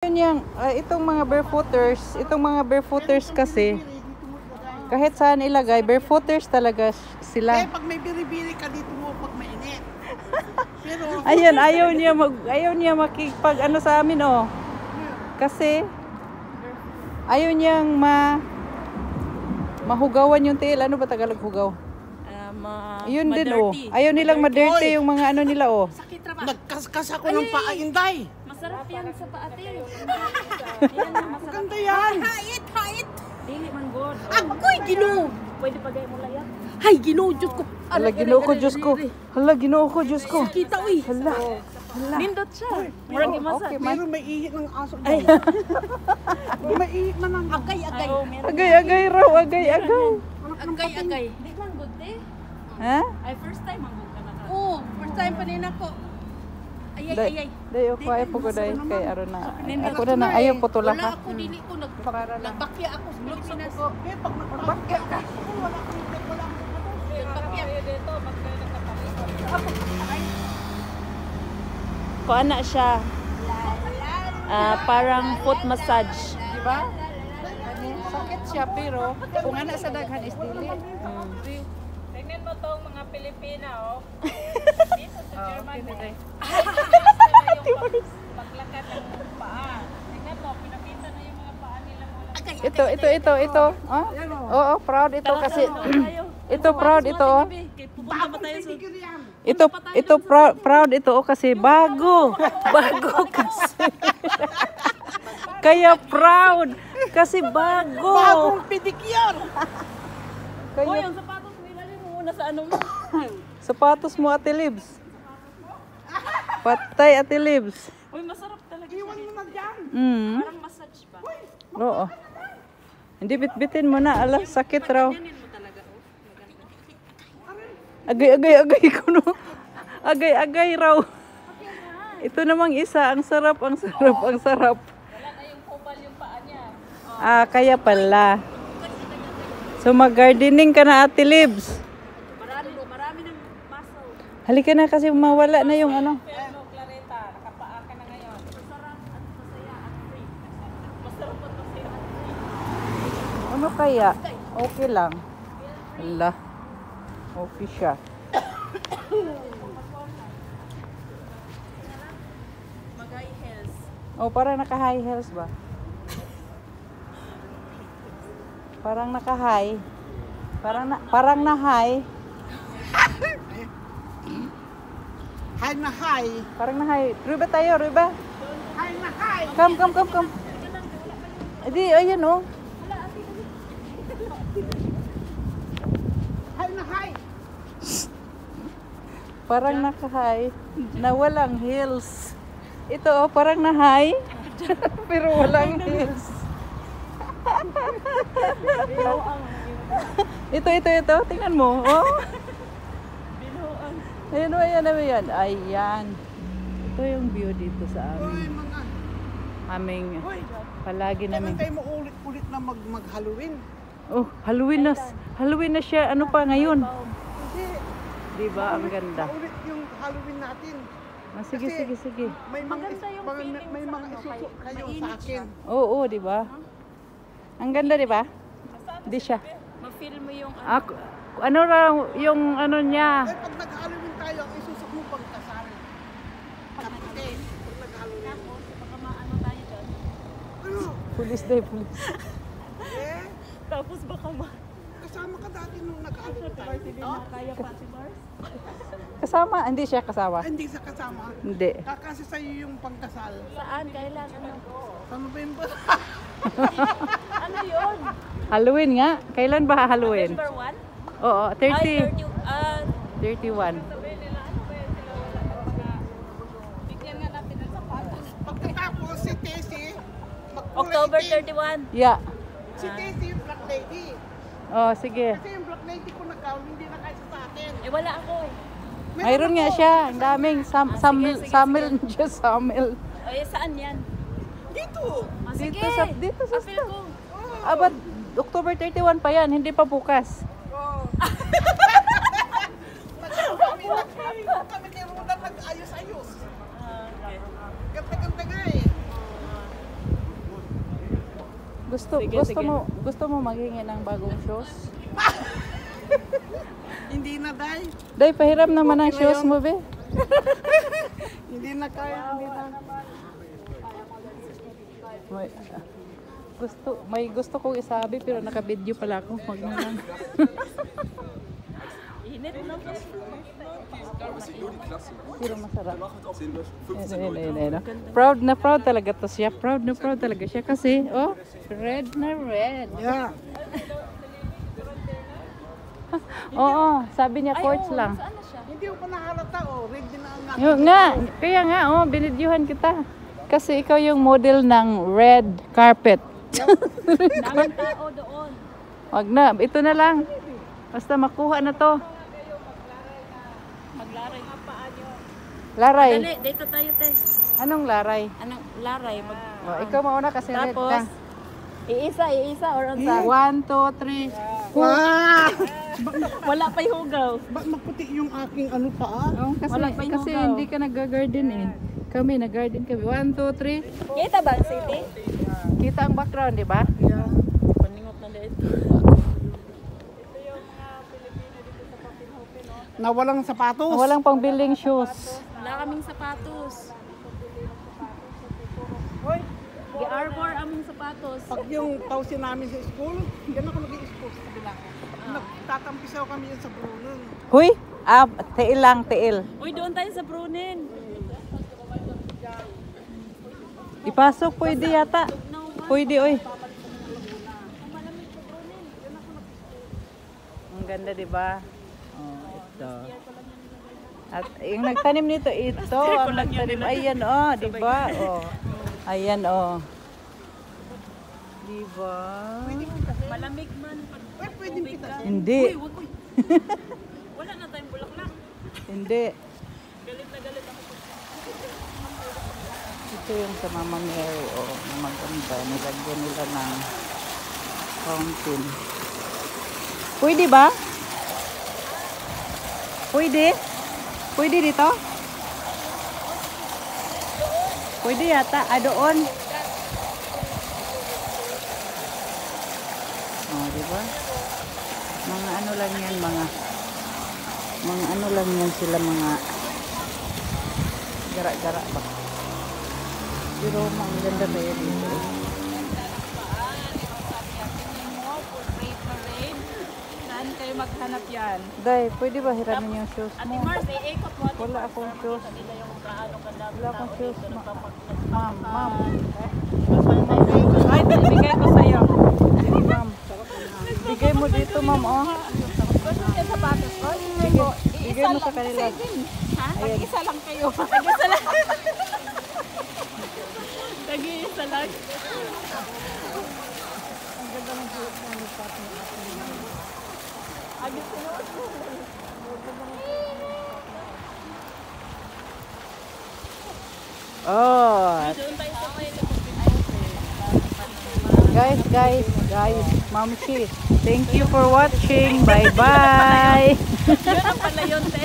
Yun yung, itong mga barefooters kasi, kahit saan ilagay, barefooters talaga sila. Pag may biri-biri ka dito mo pag mainit. Pero Ayun, ayaw niya makipag ano sa amin oh. Kasi ayaw niyang mahugawan yung tail. Ano ba Tagalog hugaw? Yun din oh. Ayaw nilang ma-dirty yung mga ano nila oh. nagkaskas ako ng paa, Inday. Masarap yan sa paatil. Maganda yan. Hait. Dili man god. Agoy, Ginoo. Pwede pa gay mo layat. Hay, Ginoo, Diyos ko. Hala, Ginoo ko, Diyos ko. Hala, Ginoo ko, Diyos ko. Kita, uy. Hala. Nindot siya. Murag imasa. Okay, Pero may ihit ng aso dyan. May ihit na ng agay-agay. Agay raw, agay. Agay. Di man good eh. Ha? Ay first time ang good ka na. Oo, first time pa nina ko. Ayay. Dayo ko ay po kay aron na. Ako na ayaw ko tulak Wala ha. ako, dili ko. Para lang. Nagbakya ako sa Pilipinas. Eh, pag nagbakya ka, wala akong nagbakya. Dito magkaya kuha na siya. Parang foot massage. Di ba? Sakit siya pero kung ana sa daghan is dili. Tingnan mo tong mga Pilipina oh. Dito sa Germany. Paglakad ng paa. Tingnan mo, pinakita na yung mga paa nila mula. Ito. Ah? Oo, proud ito kasi ito proud ito oh. Pupunta pa tayo sa Ito proud ito oh, kasi bago kasi. Kaya proud kasi bago. Bagong pedicure. Hoy, ang sapatos nila mo muna sa ano mo. Sapatos mo Ate Libs. Patay Ate Libs. Uy, masarap talaga. Iwan mo na dyan. Parang massage ba? Oo. Hindi bitbitin mo na, ala sakit raw. Yanin mo talaga oh. Agay ko no. Agay raw. Ito namang isa, ang sarap. Wala na yung kupal yung paa niya. Ah, kaya pala. So mag-gardening ka na Ate Libs. Marami ng muscle. Halika na kasi mawala na yung ano. Pero Clareta, nakapaa ka na ngayon. Masarap at masaya at free. Masarap at masaya at free. Ano kaya? Okay lang. Ala. Okay siya. Magay health. Oh, parang naka-high heels ba? Parang naka-high. Parang na high. Hay na hay. Parang na high. Ruba tayo, Ruba. Hay na hay. Come. Edi, ayan oh. Hay na hay. Parang naka-high. Na walang heels. Ito oh, parang na high. Pero walang heels. Ito. Tingnan mo. Oh. Ayan. Ayan. Ito yung view dito sa Uy, amin. mga. Aming Uy, palagi kailan namin. tayo maulit-ulit na mag-Halloween? Oh, Halloween na siya. Ano pa ngayon? Hindi. Di ba? Ang ganda. Maulit yung Halloween natin. Ah, sige. May mga Maganda yung feeling may sa mga ano, isuso kayo mainit sa akin. Oo, di ba? Ang ganda, di ba? Di siya. Ma-feel mo yung Ano raw yung ano niya? Eh, pag nag-Halloween tayo, ang isusok mo pagkasal. Kapite, pag nag-Halloween. tapos baka maano tayo dyan. Ano? Pulis. Eh, Tapos baka kasama ka dati nung nag-Halloween tayo. Oh? kaya pa si Mars. Kasama? Hindi siya kasama. Hindi sa kasama. Hindi. Kakasi sa'yo yung pagkasal. Saan? Kailan? Ano? Sa November. Ano yun? Halloween nga. Kailan ba Halloween? November 1? Oo, 30. Ay, 31. sabihin nila, ano ba yun sila wala ng mga... Bigyan nga natin ng sapatos. Pagkatapos si Tessie, October itim. 31. Yeah. Si Tessie yung Black Lady. Oh, sige. Kasi yung Black Lady ko nag-gown, hindi na kaysa sa atin. Eh, wala ako eh. Mayroon nga siya. Ang daming Samil. Ay, saan yan? Dito. Dito sa Apil ko. But October 31 pa yan, hindi pa bukas. Oh. Kami kay Roda nag-ayos-ayos. Ganda-ganda nga eh. Gusto mo maghingi ng bagong shoes? Hindi na, Day. Day, pahiram naman ang shoes mo, be. Hindi na kaya. Hindi na. May gusto kong isabi pero naka-video pala ako. Wag na lang. Init na po. Pero masarap. Ayun. Proud na proud talaga to siya. Proud na proud talaga siya kasi, oh, red na red. Yeah. Oo, sabi niya quartz lang. Hindi ko pa nahalata, oh. Red din ang nga. Yung nga, kaya nga, oh, binidyuhan kita. Kasi ikaw yung model ng red carpet. Daming tao doon. Wag na, ito na lang. Basta makuha na to. Maglaray nga paa nyo. Laray. Dali, dito tayo, te. Anong laray? Anong laray? Oh, ikaw mauna kasi red Tapos, ka. iisa or unsa? 1, 2, 3. Wow! Wala pa yung hugaw. Ba't maputi yung aking ano pa, ah? Oh, kasi Wala pa yung kasi hugaw. hindi ka nag-garden eh. Kami nag-garden kami. 1, 2, 3. Kita ba ang city? Kita ang background, di ba? Yeah. Paningot na dito. Na walang sapatos. Walang pang building shoes. Wala kaming sapatos. Gi-arbor aming sapatos. Pag yung tausin namin sa school, yan ako nag-i-school sa kabila. Nagtatampisaw kami yan sa Brunon. Huy, tiil lang, tiil. Uy, doon tayo sa Brunin. Ipasok, pwede yata. Pwede, oy. Ang ganda, di ba? Oh, ito. At yung nagtanim nito, ito. Ang nagtanim, ayan, oh, di ba? Oh. Ayan, oh. Di ba? Malamig man. Ay, pwedeng kita. Hindi. Uy, wag, uy. Wala na tayong bulaklak. Hindi. Galit na galit ako. Ito yung sa Mama Mary, oh, na maganda. Nilagyan nila ng fountain. Pwede ba? Pwede? Pwede dito? Pwede yata. Doon. Oh, di ba? Mga ano lang yan, mga ano lang yan sila, mga gara-gara ba? Pero ang ganda na yun dito. Saan kayo maghanap yan? Day, pwede ba hiramin yung shoes Ate mo? Mars, iikot mo. Wala akong shoes. Nila yung gaano kadami. Wala akong shoes. Ma'am, ma'am. Ay, bigay ko sa'yo. Ma'am. Bigay mo dito, ma'am, oh. Gusto niya sapatos ko? Bigay mo sa kanila. Ha? Tag-isa lang kayo. Tag-isa lang. Tag-isa lang. Agad sinuot mo. Oh. Doon tayo sa may Guys, Ma'am Chi, thank you for watching. Bye-bye. Yun ang pala yun, te.